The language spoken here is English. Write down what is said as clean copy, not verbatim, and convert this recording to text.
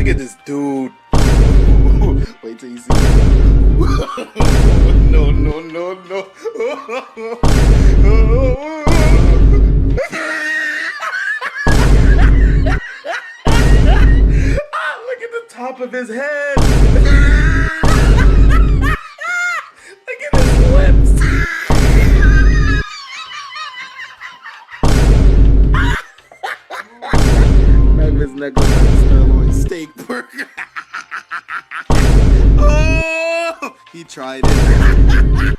Look at this dude. Wait till you see. No, no, no, no. Look at the top of his head. Look at his lips. Back of his neck looks like a sirloin steak burger. Oh, he tried it.